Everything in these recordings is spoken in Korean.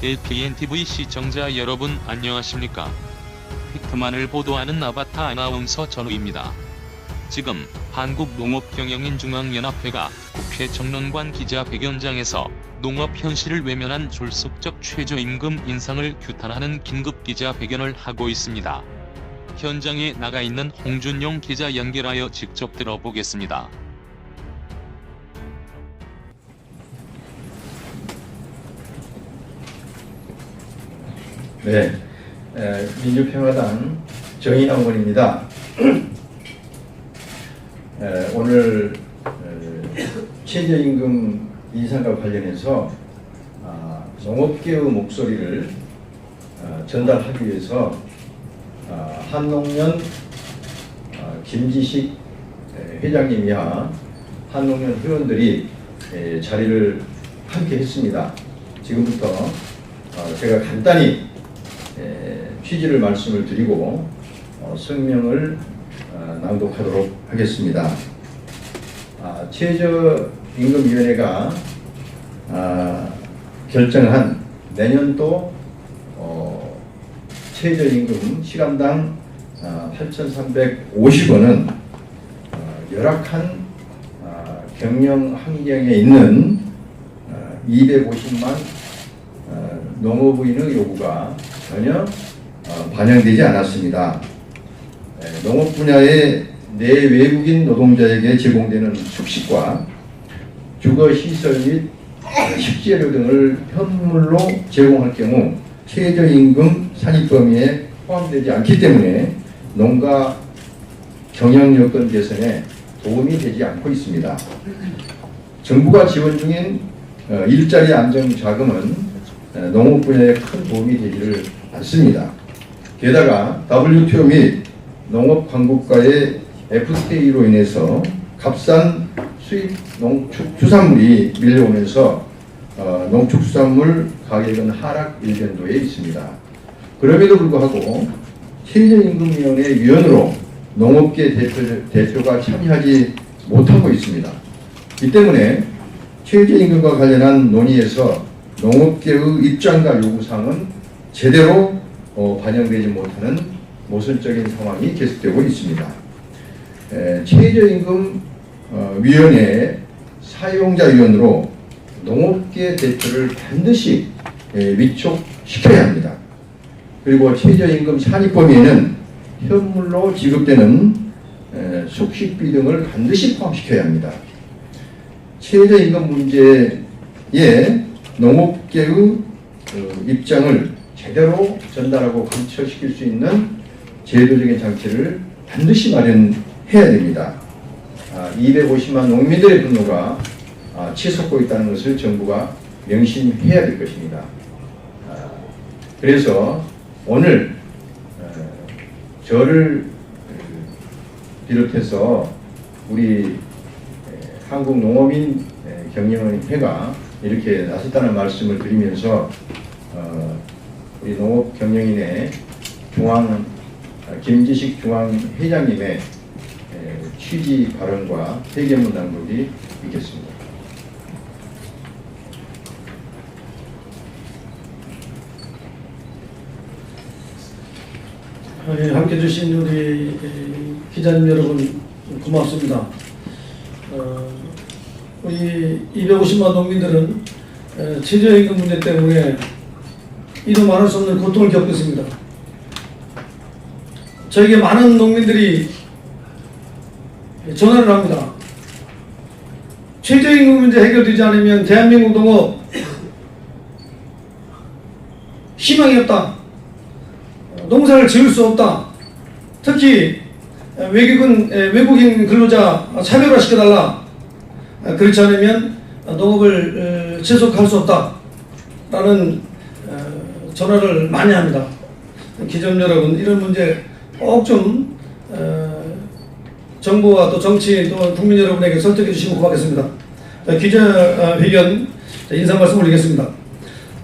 KKNTV 시청자 여러분 안녕하십니까? 팩트만을 보도하는 아바타 아나운서 전우입니다. 지금 한국농업경영인중앙연합회가 국회 정론관 기자회견장에서 농업 현실을 외면한 졸속적 최저임금 인상을 규탄하는 긴급 기자회견을 하고 있습니다. 현장에 나가 있는 홍준용 기자 연결하여 직접 들어보겠습니다. 네, 민주평화당 정의당 의원입니다. 오늘 최저임금 인상과 관련해서 농업계의 목소리를 전달하기 위해서 한농연 김지식 회장님이야 한농연 회원들이 자리를 함께 했습니다. 지금부터 제가 간단히 취지를 말씀을 드리고 성명을 낭독하도록 하겠습니다. 최저임금위원회가 결정한 내년도 최저임금 시간당 8,350원은 열악한 경영 환경에 있는 250만 농업인의 요구가 전혀 반영되지 않았습니다. 농업 분야의 내외국인 노동자에게 제공되는 숙식과 주거시설 및 식재료 등을 현물로 제공할 경우 최저임금 산입 범위에 포함되지 않기 때문에 농가 경영 여건 개선에 도움이 되지 않고 있습니다. 정부가 지원 중인 일자리 안정 자금은 농업 분야에 큰 도움이 되지를 않습니다. 게다가 WTO 및 농업 강국가의 FTA로 인해서 값싼 수입 농축수산물이 밀려오면서 농축수산물 가격은 하락 일변도에 있습니다. 그럼에도 불구하고 최저임금위원회 위원으로 농업계 대표가 참여하지 못하고 있습니다. 이 때문에 최저임금과 관련한 논의에서 농업계의 입장과 요구사항은 제대로 반영되지 못하는 모순적인 상황이 계속되고 있습니다. 최저임금위원회 사용자위원으로 농업계 대표를 반드시 위촉시켜야 합니다. 그리고 최저임금 산입 범위에는 현물로 지급되는 숙식비 등을 반드시 포함시켜야 합니다. 최저임금 문제에 농업계의 입장을 제대로 전달하고 관철시킬 수 있는 제도적인 장치를 반드시 마련해야 됩니다. 250만 농민들의 분노가 치솟고 있다는 것을 정부가 명심해야 될 것입니다. 그래서 오늘 저를 비롯해서 우리 한국농업인 경영회가 이렇게 나섰다는 말씀을 드리면서 우리 농업경영인의 김지식 중앙회장님의 취지 발언과 회견문 낭독이 있겠습니다. 함께해 주신 우리 기자님 여러분 고맙습니다. 우리 250만 농민들은 최저임금 문제 때문에 이루 말할 수 없는 고통을 겪고 있습니다. 저에게 많은 농민들이 전화를 합니다. 최저임금 문제 해결되지 않으면 대한민국 농업 희망이 없다. 농사를 지을 수 없다. 특히 외국인 근로자 차별화시켜달라. 그렇지 않으면 농업을 지속할 수 없다. 라는 전화를 많이 합니다. 기자님 여러분, 이런 문제 꼭 좀 정부와 또 정치인 또 국민 여러분에게 설득해 주시면 고맙겠습니다. 기자회견 인사 말씀 올리겠습니다.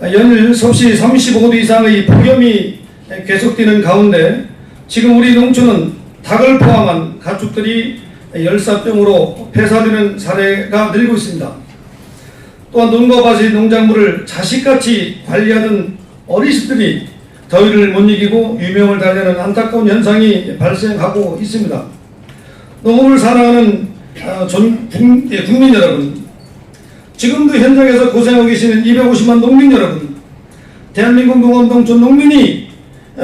연일 섭씨 35도 이상의 폭염이 계속되는 가운데 지금 우리 농촌은 닭을 포함한 가축들이 열사병으로 폐사되는 사례가 늘고 있습니다. 또한 논과 밭의 농작물을 자식같이 관리하는 어르신들이 더위를 못 이기고 유명을 달려는 안타까운 현상이 발생하고 있습니다. 농업을 사랑하는 국민 여러분, 지금도 현장에서 고생하고 계시는 250만 농민 여러분, 대한민국 농업농촌 농민이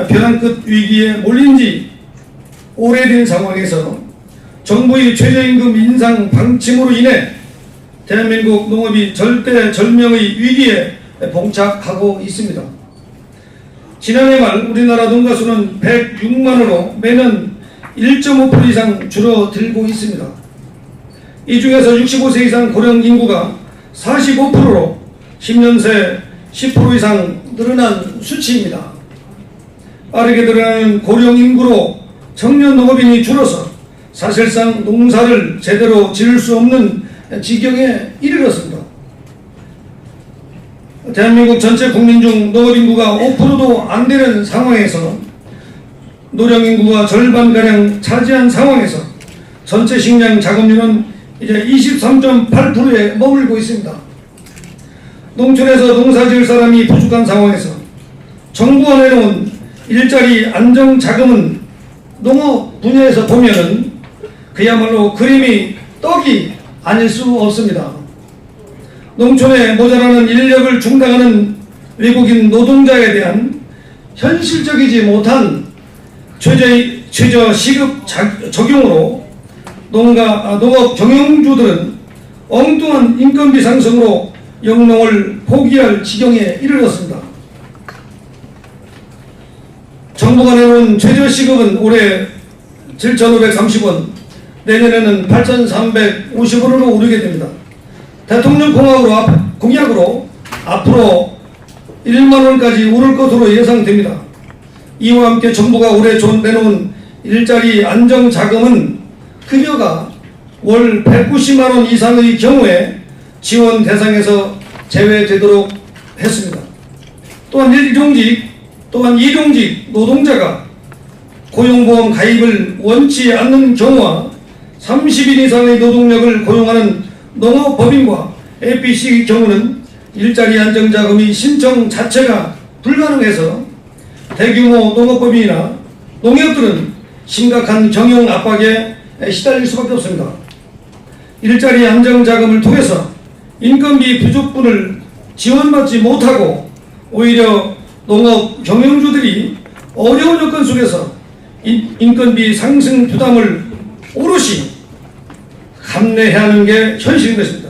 벼랑 끝 위기에 몰린 지 오래된 상황에서 정부의 최저임금 인상 방침으로 인해 대한민국 농업이 절대절명의 위기에 봉착하고 있습니다. 지난해 말 우리나라 농가 수는 106만으로 매년 1.5% 이상 줄어들고 있습니다. 이 중에서 65세 이상 고령 인구가 45%로 10년 새 10% 이상 늘어난 수치입니다. 빠르게 늘어나는 고령 인구로 청년 농업인이 줄어서 사실상 농사를 제대로 지을 수 없는 지경에 이르렀습니다. 대한민국 전체 국민 중 농업인구가 5%도 안 되는 상황에서 노령인구가 절반가량 차지한 상황에서 전체 식량 작업률은 이제 23.8%에 머물고 있습니다. 농촌에서 농사 지을 사람이 부족한 상황에서 정부가 내놓은 일자리 안정자금은 농업 분야에서 보면은 그야말로 그림이 떡이 아닐 수 없습니다. 농촌에 모자라는 인력을 중당하는 외국인 노동자에 대한 현실적이지 못한 최저 시급 적용으로 농업 경영주들은 엉뚱한 인건비 상승으로 영농을 포기할 지경에 이르렀습니다. 정부가 내놓은 최저시급은 올해 7,530원, 내년에는 8,350원으로 오르게 됩니다. 대통령 공약으로 앞으로 1만원까지 오를 것으로 예상됩니다. 이와 함께 정부가 올해 내놓은 일자리 안정자금은 급여가 월 190만원 이상의 경우에 지원 대상에서 제외되도록 했습니다. 또한 일용직 노동자가 고용보험 가입을 원치 않는 경우와 30인 이상의 노동력을 고용하는 농업법인과 APC의 경우는 일자리 안정자금이 신청 자체가 불가능해서 대규모 농업법인이나 농협들은 심각한 경영 압박에 시달릴 수밖에 없습니다. 일자리 안정자금을 통해서 인건비 부족분을 지원받지 못하고 오히려 농업 경영주들이 어려운 여건 속에서 인건비 상승 부담을 오롯이 감내해야 하는 게 현실인 것입니다.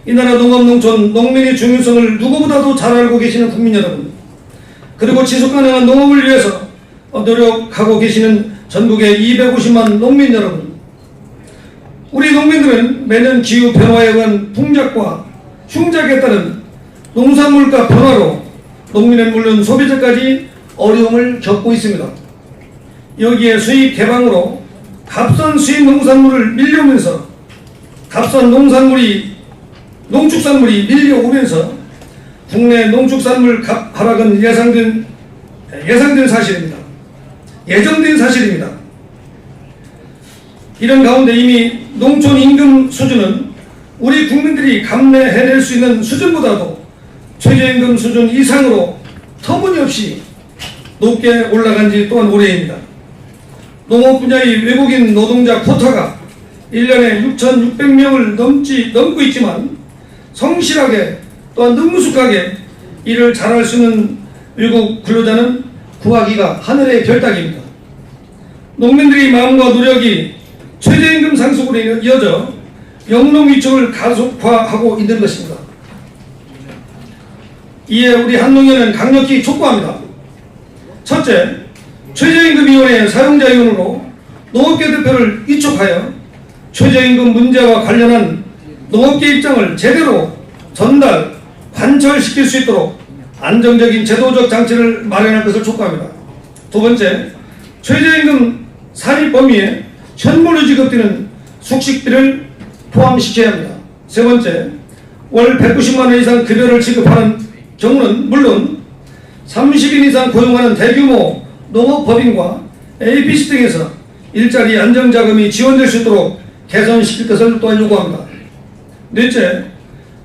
이 나라 농업농촌 농민의 중요성을 누구보다도 잘 알고 계시는 국민 여러분, 그리고 지속가능한 농업을 위해서 노력하고 계시는 전국의 250만 농민 여러분, 우리 농민들은 매년 기후 변화에 의한 풍작과 흉작에 따른 농산물가 변화로 농민은 물론 소비자까지 어려움을 겪고 있습니다. 여기에 수입 개방으로 값싼 수입 농산물을 밀려오면서 값싼 농축산물이 밀려오면서 국내 농축산물 값 하락은 예상된 사실입니다. 예정된 사실입니다. 이런 가운데 이미 농촌 임금 수준은 우리 국민들이 감내해낼 수 있는 수준보다도 최저임금 수준 이상으로 터무니없이 높게 올라간 지 또한 오래입니다. 농업 분야의 외국인 노동자 쿼타가 1년에 6,600명을 넘고 있지만 성실하게 또한 능숙하게 일을 잘할 수 있는 외국 근로자는 구하기가 하늘의 별따기입니다. 농민들의 마음과 노력이 최저임금 상승으로 이어져 영농 위축을 가속화하고 있는 것입니다. 이에 우리 한농협은 강력히 촉구합니다. 첫째, 최저임금위원회 사용자위원으로 농업계 대표를 위촉하여 최저임금 문제와 관련한 농업계 입장을 제대로 전달, 관철시킬 수 있도록 안정적인 제도적 장치를 마련할 것을 촉구합니다. 두 번째, 최저임금 산입 범위에 현물로 지급되는 숙식비를 포함시켜야 합니다. 세 번째, 월 190만원 이상 급여를 지급하는 경우는 물론 30인 이상 고용하는 대규모 농업법인과 APC 등에서 일자리 안정자금이 지원될 수 있도록 개선시킬 것을 또한 요구합니다. 넷째,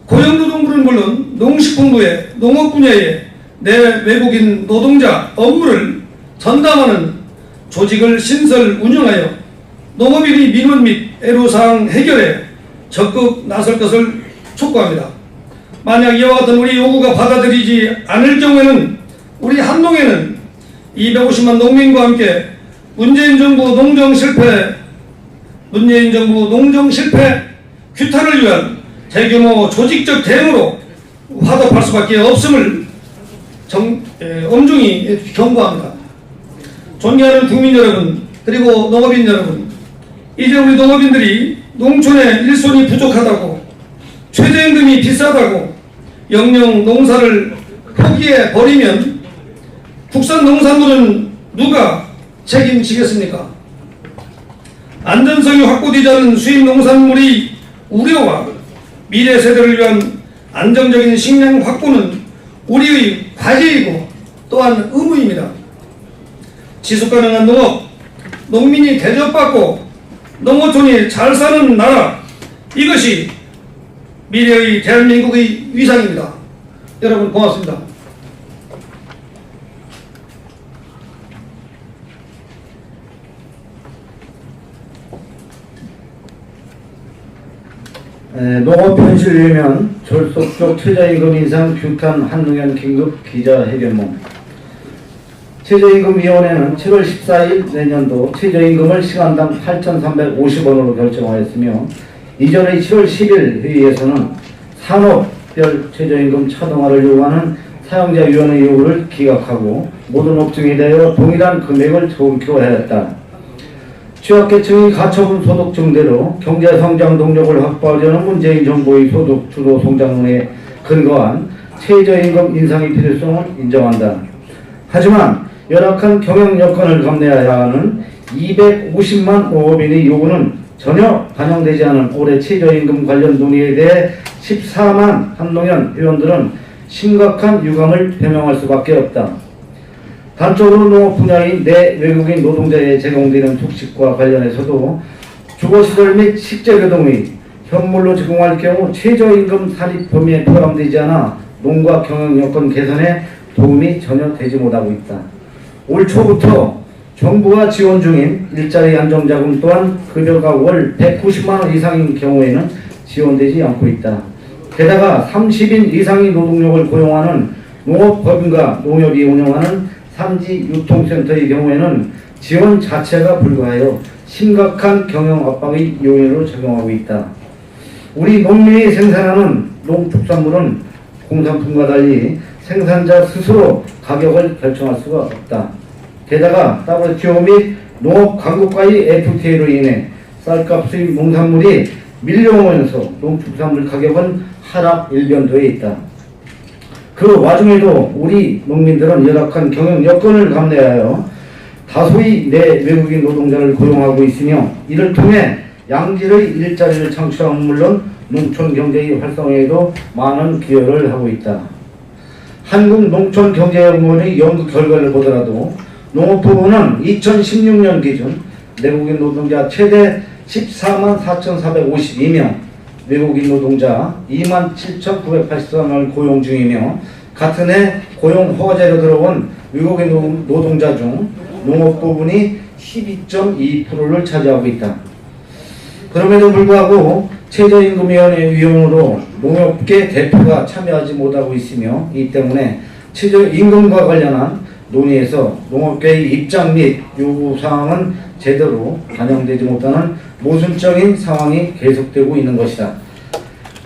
고용노동부는 물론 농식품부의 농업 분야에 내 외국인 노동자 업무를 전담하는 조직을 신설 운영하여 농업인의 민원 및 애로사항 해결에 적극 나설 것을 촉구합니다. 만약 이와 같은 우리 요구가 받아들이지 않을 경우에는 우리 한동에는 250만 농민과 함께 문재인 정부 농정 실패 규탄을 위한 대규모 조직적 대응으로 화답할 수밖에 없음을 엄중히 경고합니다. 존경하는 국민 여러분, 그리고 농업인 여러분, 이제 우리 농업인들이 농촌에 일손이 부족하다고, 최저임금이 비싸다고 영영 농사를 포기해 버리면 국산 농산물은 누가 책임지겠습니까? 안전성이 확보되지 않은 수입 농산물의 우려와 미래 세대를 위한 안정적인 식량 확보는 우리의 과제이고 또한 의무입니다. 지속가능한 농업, 농민이 대접받고 농어촌이 잘 사는 나라, 이것이 미래의 대한민국의 위상입니다. 여러분 고맙습니다. 농업 현실 외면 졸속적 최저임금 인상 규탄 한동현 긴급 기자회견문. 최저임금위원회는 7월 14일 내년도 최저임금을 시간당 8,350원으로 결정하였으며 이전의 7월 10일 회의에서는 산업별 최저임금 차등화를 요구하는 사용자위원회 요구를 기각하고 모든 업종에 대하여 동일한 금액을 정표해야 했다. 취약계층의 가처분 소득 증대로 경제성장 동력을 확보하려는 문재인 정부의 소득 주도 성장론에 근거한 최저임금 인상의 필요성을 인정한다. 하지만 열악한 경영 여건을 감내해야 하는 250만 농업인의 요구는 전혀 반영되지 않은 올해 최저임금 관련 논의에 대해 14만 한동현 의원들은 심각한 유감을 표명할 수밖에 없다. 단적으로 농업 분야인 내 외국인 노동자에 제공되는 숙식과 관련해서도 주거시설 및 식재교동의 현물로 제공할 경우 최저임금 산입 범위에 포함되지 않아 농가 경영 여건 개선에 도움이 전혀 되지 못하고 있다. 올 초부터 정부가 지원 중인 일자리 안정자금 또한 급여가 월 190만원 이상인 경우에는 지원되지 않고 있다. 게다가 30인 이상의 노동력을 고용하는 농업법인과 농협이 운영하는 산지 유통센터의 경우에는 지원 자체가 불가하여 심각한 경영 압박의 요인으로 작용하고 있다. 우리 농민이 생산하는 농축산물은 공산품과 달리 생산자 스스로 가격을 결정할 수가 없다. 게다가 WTO 및 농업 강국과의 FTA로 인해 쌀값의 농산물이 밀려오면서 농축산물 가격은 하락 일변도에 있다. 그 와중에도 우리 농민들은 열악한 경영 여건을 감내하여 다소의 내 외국인 노동자를 고용하고 있으며 이를 통해 양질의 일자리를 창출함은 물론 농촌 경제의 활성화에도 많은 기여를 하고 있다. 한국농촌경제연구원의 연구 결과를 보더라도 농업부문은 2016년 기준 내국인 노동자 최대 14만 4,452명, 외국인 노동자 27,983명을 고용 중이며 같은 해 고용 허가제로 들어온 외국인 노동자 중 농업 부분이 12.2%를 차지하고 있다. 그럼에도 불구하고 최저임금위원회 위원으로 농업계 대표가 참여하지 못하고 있으며 이 때문에 최저임금과 관련한 논의에서 농업계의 입장 및 요구사항은 제대로 반영되지 못하는 모순적인 상황이 계속되고 있는 것이다.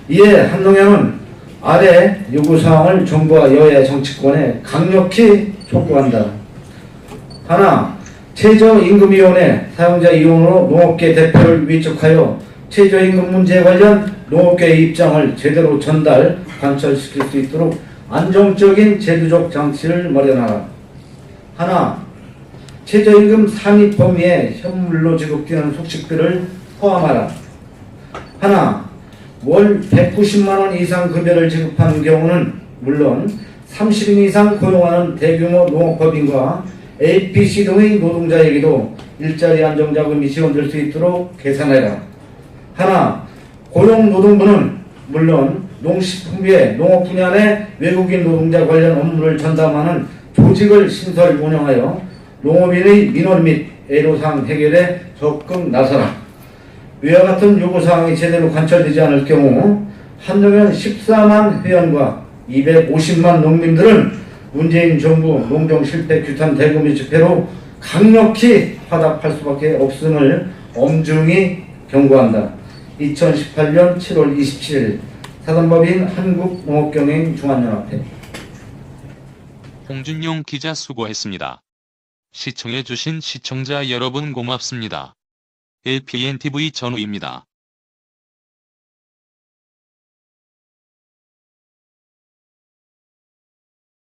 이에 한동현은 아래 요구사항을 정부와 여야 정치권에 강력히 촉구한다. 하나, 최저임금위원회 사용자 이용으로 농업계 대표를 위촉하여 최저임금 문제 관련 농업계의 입장을 제대로 전달, 관철시킬 수 있도록 안정적인 제도적 장치를 마련하라. 하나, 최저임금 산입 범위에 현물로 지급되는 숙식비를 포함하라. 하나, 월 190만원 이상 급여를 지급하는 경우는 물론 30인 이상 고용하는 대규모 농업법인과 APC 등의 노동자에게도 일자리 안정자금이 지원될 수 있도록 개선해라. 하나, 고용노동부는 물론 농식품부의 농업 분야 내 외국인 노동자 관련 업무를 전담하는 조직을 신설 운영하여 농업인의 민원 및 애로사항 해결에 적극 나서라. 위와 같은 요구사항이 제대로 관철되지 않을 경우 한동현 14만 회원과 250만 농민들은 문재인 정부 농정 실패 규탄 대금리 집회로 강력히 화답할 수밖에 없음을 엄중히 경고한다. 2018년 7월 27일 사단법인 한국농업경영중앙연합회. 홍준용 기자 수고했습니다. 시청해주신 시청자 여러분 고맙습니다. LPNTV 전우입니다.